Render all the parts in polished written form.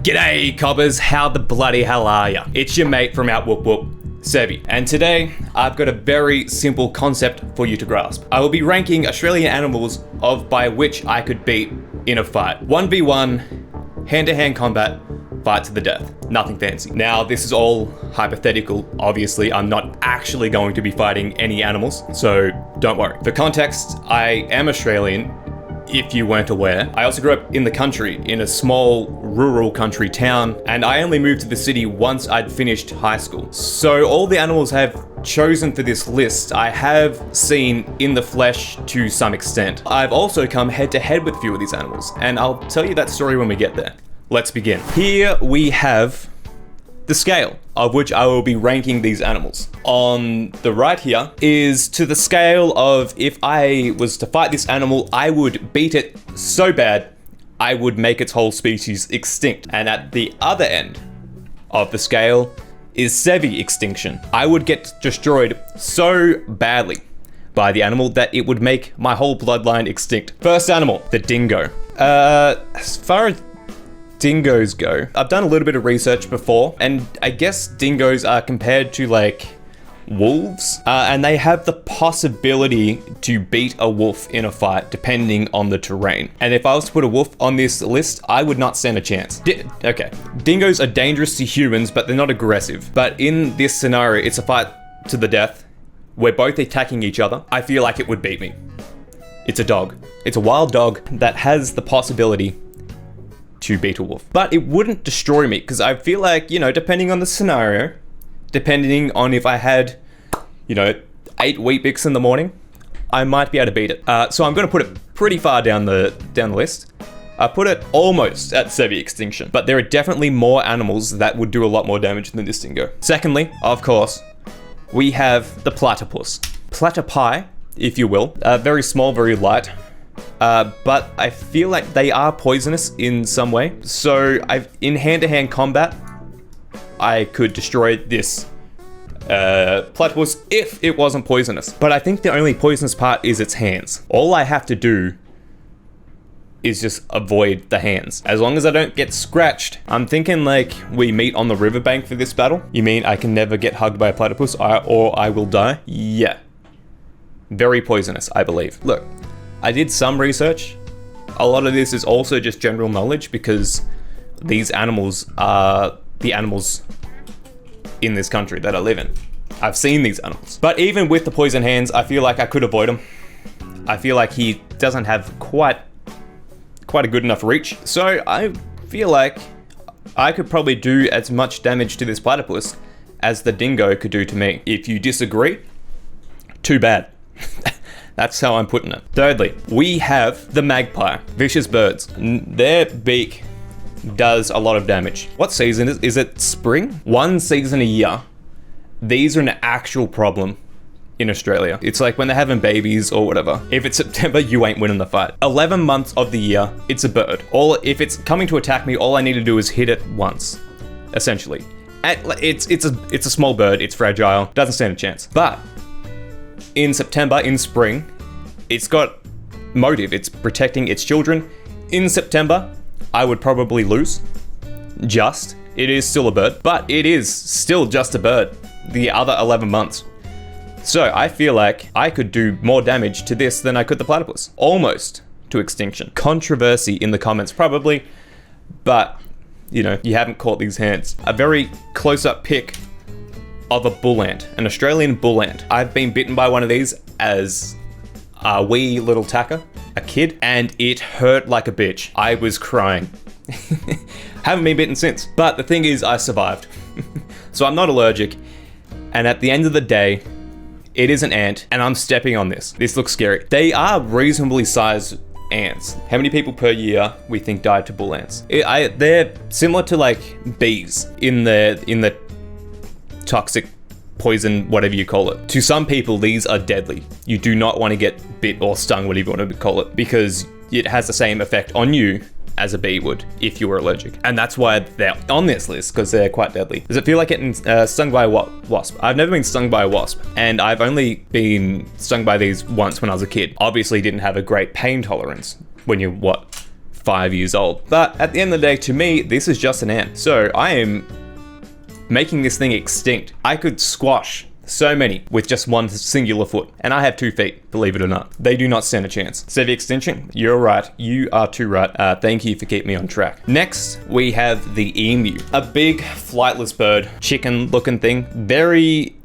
G'day cobbers, how the bloody hell are ya? It's your mate from out Whoop Whoop, Sevii. And today, I've got a very simple concept for you to grasp. I will be ranking Australian animals by which I could beat in a fight. 1v1, hand-to-hand combat, fight to the death. Nothing fancy. Now, this is all hypothetical. Obviously, I'm not actually going to be fighting any animals, so don't worry. For context, I am Australian, if you weren't aware. I also grew up in the country, in a small rural country town, and I only moved to the city once I'd finished high school. So all the animals I've chosen for this list, I have seen in the flesh to some extent. I've also come head to head with a few of these animals, and I'll tell you that story when we get there. Let's begin. Here we have the scale of which I will be ranking these animals. On the right here is to the scale of if I was to fight this animal, I would beat it so bad, I would make its whole species extinct. And at the other end of the scale is Sevii extinction. I would get destroyed so badly by the animal that it would make my whole bloodline extinct. First animal, the dingo. As far as dingoes go, I've done a little bit of research before, and I guess dingoes are compared to like wolves, and they have the possibility to beat a wolf in a fight depending on the terrain. And if I was to put a wolf on this list, I would not stand a chance. Okay, dingoes are dangerous to humans, but they're not aggressive. But in this scenario, it's a fight to the death. We're both attacking each other. I feel like it would beat me. It's a dog. It's a wild dog that has the possibility to beat a wolf. But it wouldn't destroy me, because I feel like, you know, depending on the scenario, depending on if I had, you know, 8 Weet-Bix in the morning, I might be able to beat it. So I'm going to put it pretty far down the list. I put it almost at Sevii extinction, but there are definitely more animals that would do a lot more damage than this dingo. Secondly, of course, we have the platypus. Platypi, if you will. Very small, very light. But I feel like they are poisonous in some way. So in hand-to-hand combat, I could destroy this platypus if it wasn't poisonous. But I think the only poisonous part is its hands. All I have to do is just avoid the hands. As long as I don't get scratched. I'm thinking like we meet on the riverbank for this battle. You mean I can never get hugged by a platypus or I will die? Yeah. Very poisonous, I believe. Look. I did some research. A lot of this is also just general knowledge because these animals are the animals in this country that I live in. I've seen these animals. But even with the poison hands, I feel like I could avoid him. I feel like he doesn't have quite a good enough reach. So I feel like I could probably do as much damage to this platypus as the dingo could do to me. If you disagree, too bad. That's how I'm putting it. Thirdly, we have the magpie. Vicious birds. Their beak does a lot of damage. What season is it? Spring? One season a year. These are an actual problem in Australia. It's like when they're having babies or whatever. If it's September, you ain't winning the fight. 11 months of the year, it's a bird. If it's coming to attack me, all I need to do is hit it once, essentially. It's a small bird, it's fragile, doesn't stand a chance. But in September, in spring, it's got motive. It's protecting its children. In September, I would probably lose. It is still a bird, but it is still just a bird the other 11 months. So I feel like I could do more damage to this than I could the platypus. Almost to extinction. Controversy in the comments probably, but you know, you haven't caught these hands. A very close-up pic of a bull ant, an Australian bull ant. I've been bitten by one of these as a wee little tacker, a kid, and it hurt like a bitch. I was crying. Haven't been bitten since. But the thing is, I survived. So I'm not allergic. And at the end of the day, it is an ant, and I'm stepping on this. This looks scary. They are reasonably sized ants. How many people per year we think died to bull ants? They're similar to like bees in the toxic poison, whatever you call it. To some people, these are deadly. You do not want to get bit or stung, whatever you want to call it, because it has the same effect on you as a bee would if you were allergic. And that's why they're on this list, because they're quite deadly. Does it feel like getting stung by a wasp? I've never been stung by a wasp, and I've only been stung by these once when I was a kid. Obviously didn't have a great pain tolerance when you're, 5 years old. But at the end of the day, to me, this is just an ant. So I am making this thing extinct. I could squash so many with just one singular foot. And I have 2 feet, believe it or not. They do not stand a chance. Sevii Extinction, you're right. You are too right. Thank you for keeping me on track. Next, we have the emu. A big flightless bird, chicken looking thing. Very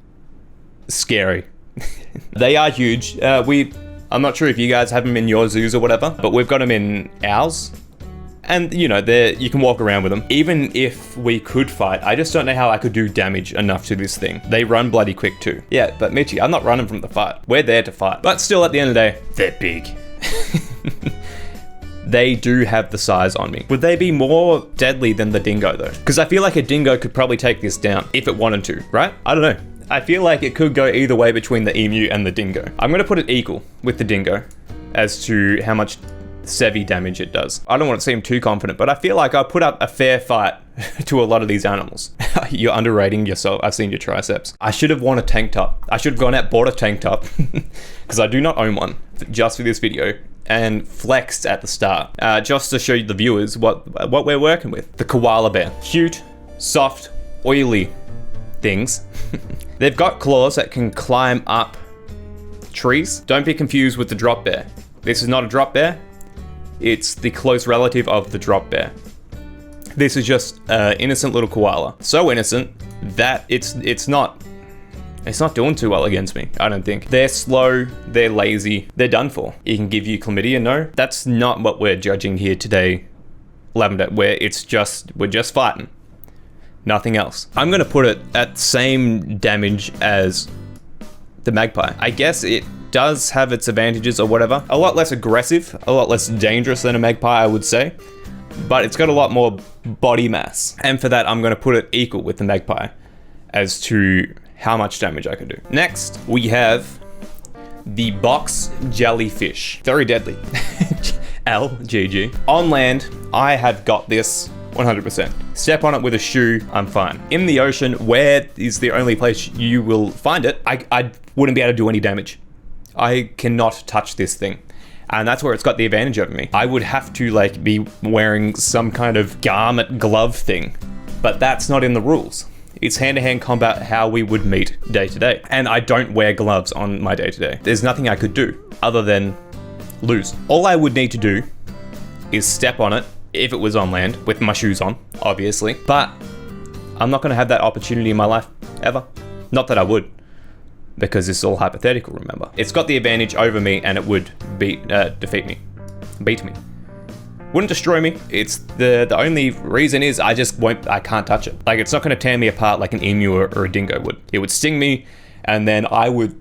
scary. They are huge. I'm not sure if you guys have them in your zoos or whatever, but we've got them in ours. And you know, you can walk around with them. Even if we could fight, I just don't know how I could do damage enough to this thing. They run bloody quick too. Yeah, but Mitchie, I'm not running from the fight. We're there to fight. But still, at the end of the day, they're big. They do have the size on me. Would they be more deadly than the dingo though? Because I feel like a dingo could probably take this down if it wanted to, right? I don't know. I feel like it could go either way between the emu and the dingo. I'm gonna put it equal with the dingo as to how much Sevii damage it does. I don't want to seem too confident, but I feel like I put up a fair fight to a lot of these animals. You're underrating yourself. I've seen your triceps. I should have worn a tank top. I should have gone out, bought a tank top, because I do not own one, just for this video, and flexed at the start, just to show you the viewers what we're working with. The koala bear. Cute, soft, oily things. They've got claws that can climb up trees. Don't be confused with the drop bear. This is not a drop bear. It's the close relative of the drop bear. This is just innocent little koala. So innocent that it's not doing too well against me, I don't think. They're slow, they're lazy, they're done for. It can give you chlamydia, no? That's not what we're judging here today, Lavender, where we're just fighting. Nothing else. I'm gonna put it at the same damage as the magpie. I guess it does have its advantages or whatever. A lot less aggressive, a lot less dangerous than a magpie, I would say. But it's got a lot more body mass. And for that, I'm gonna put it equal with the magpie as to how much damage I could do. Next, we have the box jellyfish. Very deadly. LGG. On land, I have got this 100%. Step on it with a shoe, I'm fine. In the ocean, where is the only place you will find it, I wouldn't be able to do any damage. I cannot touch this thing. And that's where it's got the advantage over me. I would have to like be wearing some kind of garment glove thing, but that's not in the rules. It's hand-to-hand combat how we would meet day to day. And I don't wear gloves on my day to day. There's nothing I could do other than lose. All I would need to do is step on it if it was on land with my shoes on, obviously, but I'm not gonna have that opportunity in my life ever. Not that I would, because this is all hypothetical, remember. It's got the advantage over me and it would defeat me, beat me. Wouldn't destroy me. It's the only reason is I can't touch it. Like, it's not gonna tear me apart like an emu or a dingo would. It would sting me and then I would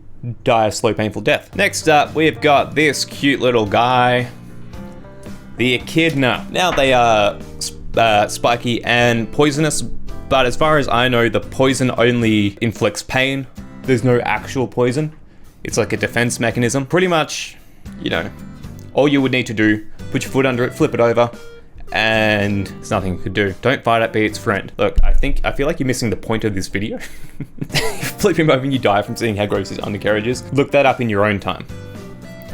die a slow, painful death. Next up, we've got this cute little guy, the echidna. Now they are spiky and poisonous, but as far as I know, the poison only inflicts pain. There's no actual poison. It's like a defense mechanism. Pretty much, you know, all you would need to do, put your foot under it, flip it over, and there's nothing you could do. Don't fight it, be its friend. Look, I feel like you're missing the point of this video. Flip him over and you die from seeing how gross his undercarriage is. Look that up in your own time.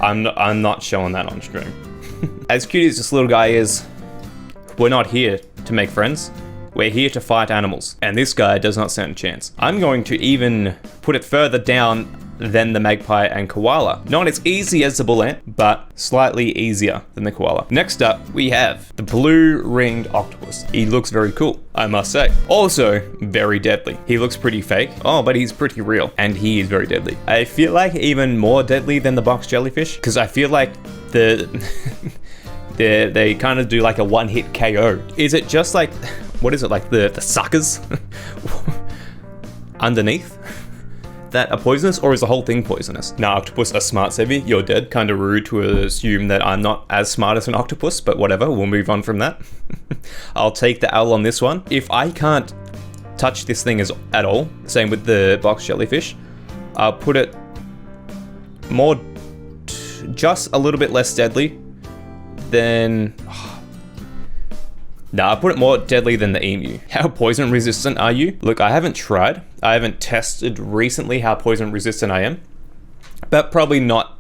I'm not showing that on stream. As cute as this little guy is, we're not here to make friends. We're here to fight animals, and this guy does not stand a chance. I'm going to even put it further down than the magpie and koala. Not as easy as the bull ant, but slightly easier than the koala. Next up, we have the blue-ringed octopus. He looks very cool, I must say. Also, very deadly. He looks pretty fake, but he's pretty real, and he is very deadly. I feel like even more deadly than the box jellyfish, because I feel like they kind of do like a one-hit KO. Is it just like, what is it, like the suckers underneath that are poisonous, or is the whole thing poisonous? Nah, octopus are smart, Sevii. You're dead. Kind of rude to assume that I'm not as smart as an octopus, but whatever, we'll move on from that. I'll take the L on this one. If I can't touch this thing at all, same with the box jellyfish, I'll put it more, just a little bit less deadly than... Nah, I put it more deadly than the emu. How poison resistant are you? Look, I haven't tried. I haven't tested recently how poison resistant I am, but probably not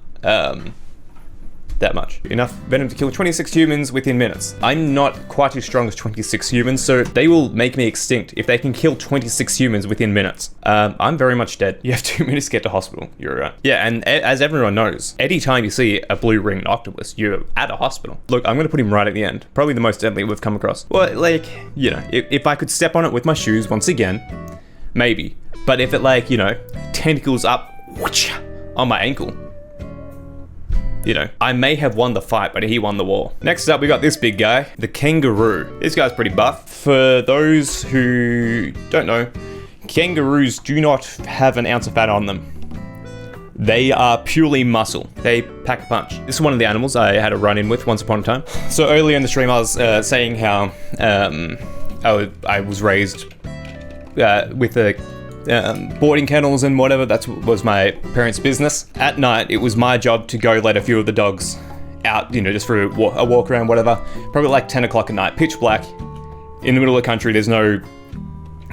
that much. Enough venom to kill 26 humans within minutes. I'm not quite as strong as 26 humans, so they will make me extinct if they can kill 26 humans within minutes. I'm very much dead. You have 2 minutes to get to hospital. You're right. Yeah, and as everyone knows, anytime you see a blue-ringed octopus, you're at a hospital. Look, I'm gonna put him right at the end. Probably the most deadly we've come across. Well, like, you know, if I could step on it with my shoes once again, maybe. But if it, like, you know, tentacles up on my ankle, you know, I may have won the fight, but he won the war. Next up, we got this big guy, the kangaroo. This guy's pretty buff. For those who don't know, kangaroos do not have an ounce of fat on them. They are purely muscle. They pack a punch. This is one of the animals I had a run-in with once upon a time. So earlier in the stream, I was saying how I was raised with the boarding kennels and whatever. That was my parents' business. At night, it was my job to go let a few of the dogs out, you know, just for a walk around, whatever. Probably like 10 o'clock at night, pitch black, in the middle of the country. There's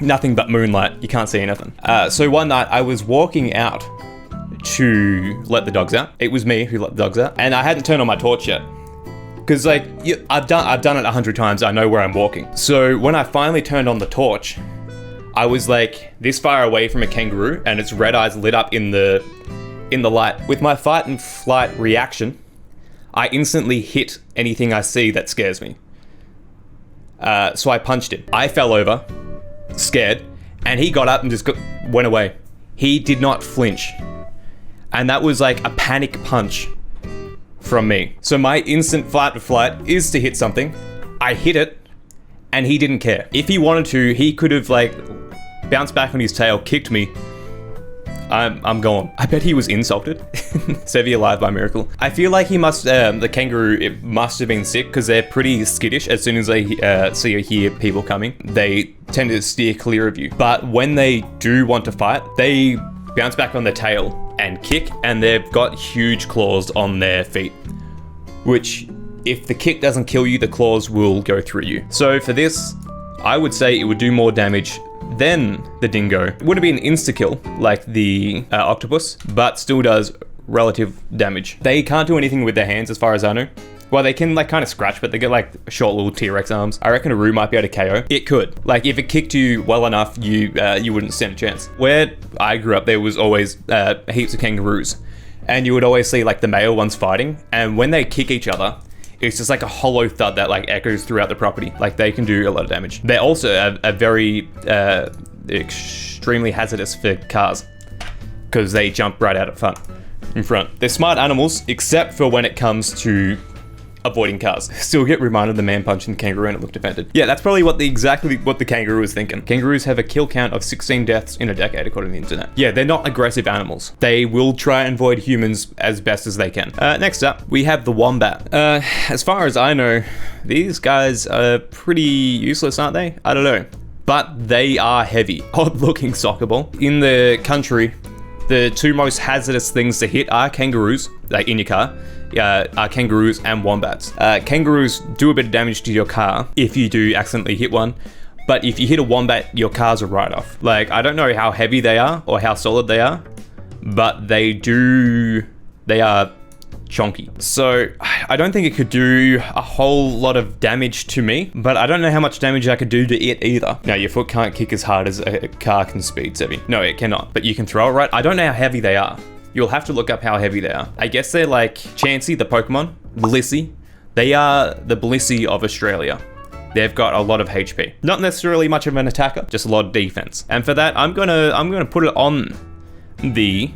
nothing but moonlight. You can't see anything. So one night I was walking out to let the dogs out. It was me who let the dogs out, and I hadn't turned on my torch yet. Because, like, I've done it 100 times. I know where I'm walking. So when I finally turned on the torch, I was like this far away from a kangaroo, and its red eyes lit up in the light. With my fight and flight reaction, I instantly hit anything I see that scares me. So I punched him. I fell over, scared, and he got up and just went away. He did not flinch. And that was like a panic punch from me. So my instant fight or flight is to hit something. I hit it, and he didn't care. If he wanted to, he could have like bounced back on his tail, kicked me. I'm gone. I bet he was insulted. Sevii alive by miracle. I feel like he must, the kangaroo, it must have been sick, because they're pretty skittish. As soon as they see or hear people coming, they tend to steer clear of you. But when they do want to fight, they bounce back on their tail and kick, and they've got huge claws on their feet, which, if the kick doesn't kill you, the claws will go through you. So for this, I would say it would do more damage than the dingo. It wouldn't be an insta-kill like the octopus, but still does relative damage. They can't do anything with their hands as far as I know. Well, they can like kind of scratch, but they get like short little T-Rex arms. I reckon a Roo might be able to KO. It could. Like if it kicked you well enough, you wouldn't stand a chance. Where I grew up, there was always heaps of kangaroos, and you would always see like the male ones fighting, and when they kick each other, it's just like a hollow thud that like echoes throughout the property. Like they can do a lot of damage. They're also a very extremely hazardous for cars, because they jump right out in front. They're smart animals, except for when it comes to avoiding cars. Still get reminded of the man punching the kangaroo and it looked offended. Yeah, that's probably exactly what the kangaroo was thinking. Kangaroos have a kill count of 16 deaths in a decade, according to the internet. Yeah, they're not aggressive animals. They will try and avoid humans as best as they can. Next up, we have the wombat. As far as I know, these guys are pretty useless, aren't they? I don't know. But they are heavy. Odd-looking soccer ball. In the country, the two most hazardous things to hit are kangaroos, like in your car, are kangaroos and wombats. Kangaroos do a bit of damage to your car if you do accidentally hit one, but if you hit a wombat, your car's a write-off. Like, I don't know how heavy they are or how solid they are, but they are chonky. So I don't think it could do a whole lot of damage to me, but I don't know how much damage I could do to it either. Now, your foot can't kick as hard as a car can speed, Sevii. No, it cannot, but you can throw it right. I don't know how heavy they are. You'll have to look up how heavy they are. I guess they're like Chansey, the Pokemon, Blissey. They are the Blissey of Australia. They've got a lot of HP. Not necessarily much of an attacker, just a lot of defense. And for that, I'm gonna put it on the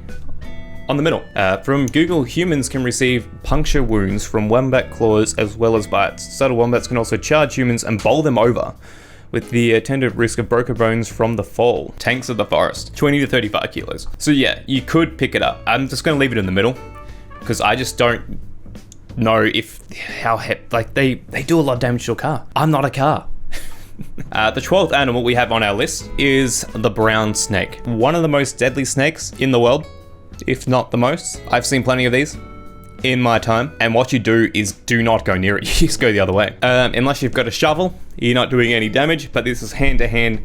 middle. From Google, humans can receive puncture wounds from wombat claws as well as bites. Subtle wombats can also charge humans and bowl them over, with the attendant risk of broken bones from the fall. Tanks of the forest, 20 to 35 kilos. So yeah, you could pick it up. I'm just gonna leave it in the middle, because I just don't know like they do a lot of damage to a car. I'm not a car. The 12th animal we have on our list is the brown snake. One of the most deadly snakes in the world, if not the most. I've seen plenty of these in my time, and what you do is do not go near it. You just go the other way. Unless you've got a shovel, you're not doing any damage, but this is hand-to-hand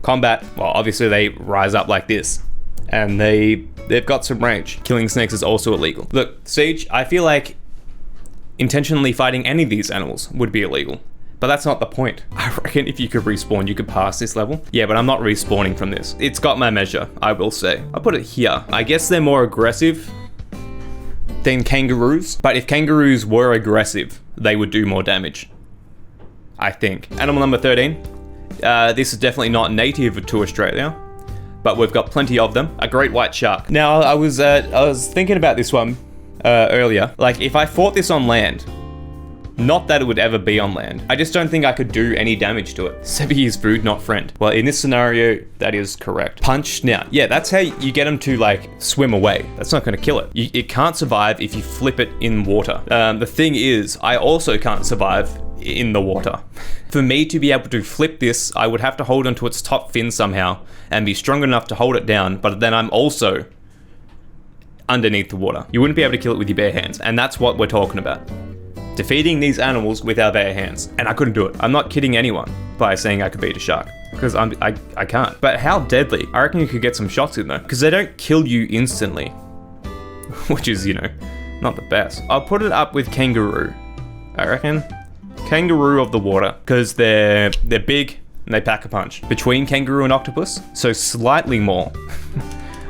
combat. Well, obviously they rise up like this, and they've got some range. Killing snakes is also illegal. Look, Siege, I feel like intentionally fighting any of these animals would be illegal. But that's not the point. I reckon if you could respawn, you could pass this level. Yeah, but I'm not respawning from this. It's got my measure, I will say. I'll put it here. I guess they're more aggressive than kangaroos. But if kangaroos were aggressive, they would do more damage, I think. Animal number 13. This is definitely not native to Australia, but we've got plenty of them. A great white shark. Now, I was thinking about this one earlier. Like, if I fought this on land, not that it would ever be on land, I just don't think I could do any damage to it. Sevii is food, not friend. Well, in this scenario, that is correct. Punch. Now, yeah, that's how you get them to, like, swim away. That's not going to kill it. It can't survive if you flip it in water. The thing is, I also can't survive in the water. For me to be able to flip this, I would have to hold onto its top fin somehow and be strong enough to hold it down, but then I'm also underneath the water. You wouldn't be able to kill it with your bare hands, and that's what we're talking about. Defeating these animals with our bare hands. And I couldn't do it. I'm not kidding anyone by saying I could beat a shark, because I can't. But how deadly? I reckon you could get some shots in though, because they don't kill you instantly, which is, you know, not the best. I'll put it up with kangaroo, I reckon. Kangaroo of the water, because they're big and they pack a punch. Between kangaroo and octopus, so slightly more.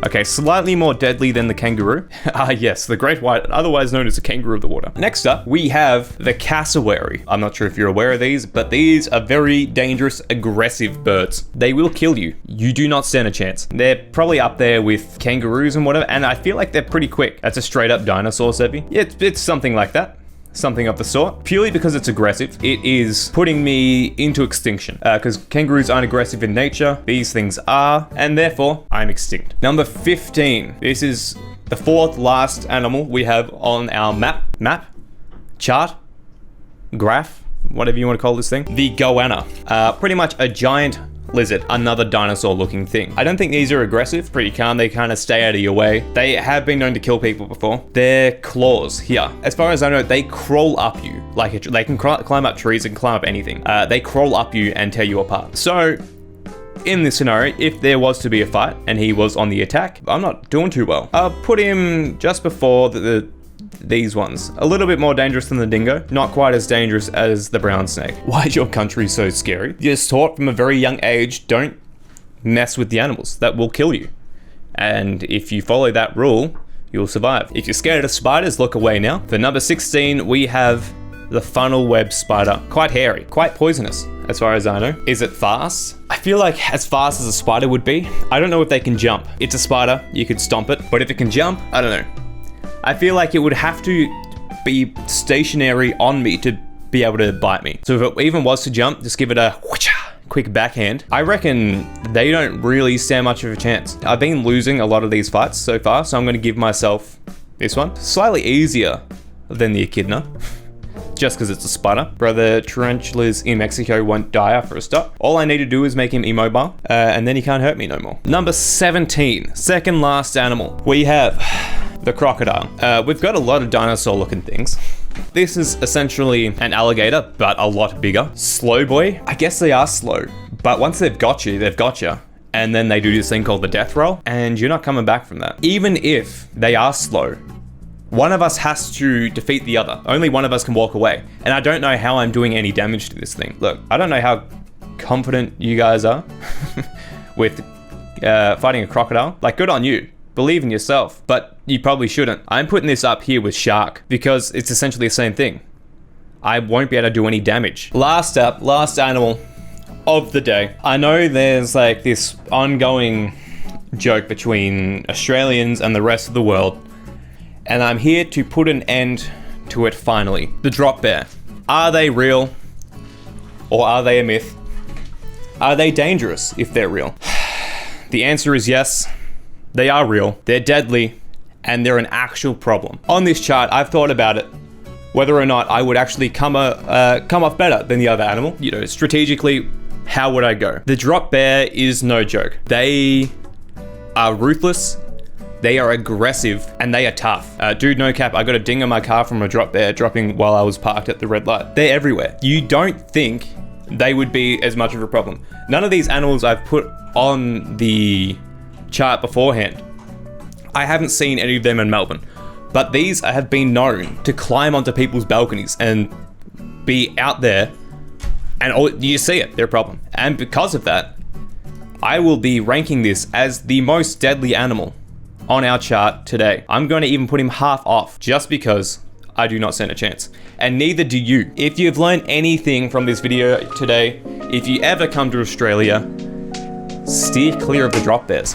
Okay, slightly more deadly than the kangaroo. Yes, the great white, otherwise known as the kangaroo of the water. Next up, we have the cassowary. I'm not sure if you're aware of these, but these are very dangerous, aggressive birds. They will kill you. You do not stand a chance. They're probably up there with kangaroos and whatever, and I feel like they're pretty quick. That's a straight up dinosaur, Sevii. Yeah, it's something like that. Something of the sort. Purely because it's aggressive, it is putting me into extinction. Because kangaroos aren't aggressive in nature, these things are, and therefore, I'm extinct. Number 15. This is the fourth last animal we have on our chart, graph, whatever you want to call this thing. The goanna. Pretty much a giant lizard, another dinosaur looking thing. I don't think these are aggressive, pretty calm, they kind of stay out of your way. They have been known to kill people before. Their claws here, as far as I know, they crawl up you. Like they can climb up trees and climb up anything. They crawl up you and tear you apart. So in this scenario, if there was to be a fight and he was on the attack, I'm not doing too well. I'll put him just before these ones. A little bit more dangerous than the dingo, not quite as dangerous as the brown snake. Why is your country so scary? You're just taught from a very young age, don't mess with the animals, that will kill you. And if you follow that rule, you'll survive. If you're scared of spiders, look away now. For number 16, we have the funnel web spider. Quite hairy, quite poisonous, as far as I know. Is it fast? I feel like as fast as a spider would be. I don't know if they can jump. It's a spider, you could stomp it, but if it can jump, I don't know. I feel like it would have to be stationary on me to be able to bite me. So if it even was to jump, just give it a quick backhand. I reckon they don't really stand much of a chance. I've been losing a lot of these fights so far, so I'm going to give myself this one. Slightly easier than the echidna, just because it's a spider. Brother, tarantulas in Mexico won't die after a stop. All I need to do is make him immobile, and then he can't hurt me no more. Number 17, second last animal. We have the crocodile. We've got a lot of dinosaur looking things. This is essentially an alligator, but a lot bigger. Slow boy. I guess they are slow, but once they've got you, they've got you. And then they do this thing called the death roll, and you're not coming back from that. Even if they are slow, one of us has to defeat the other. Only one of us can walk away. And I don't know how I'm doing any damage to this thing. Look, I don't know how confident you guys are with fighting a crocodile. Like, good on you. Believe in yourself, but you probably shouldn't. I'm putting this up here with shark because it's essentially the same thing. I won't be able to do any damage. Last up, last animal of the day. I know there's like this ongoing joke between Australians and the rest of the world, and I'm here to put an end to it finally. The drop bear. Are they real or are they a myth? Are they dangerous if they're real? The answer is yes. They are real, they're deadly, and they're an actual problem. On this chart, I've thought about it, whether or not I would actually come off better than the other animal. You know, strategically, how would I go? The drop bear is no joke. They are ruthless, they are aggressive, and they are tough. Dude, no cap, I got a ding on my car from a drop bear dropping while I was parked at the red light. They're everywhere. You don't think they would be as much of a problem. None of these animals I've put on the chart beforehand, I haven't seen any of them in Melbourne, But these have been known to climb onto people's balconies and be out there, and you see it, they're a problem. And because of that, I will be ranking this as the most deadly animal on our chart today. I'm going to even put him half off just because I do not stand a chance. And neither do you. If you've learned anything from this video today, if you ever come to Australia, steer clear of the drop bears.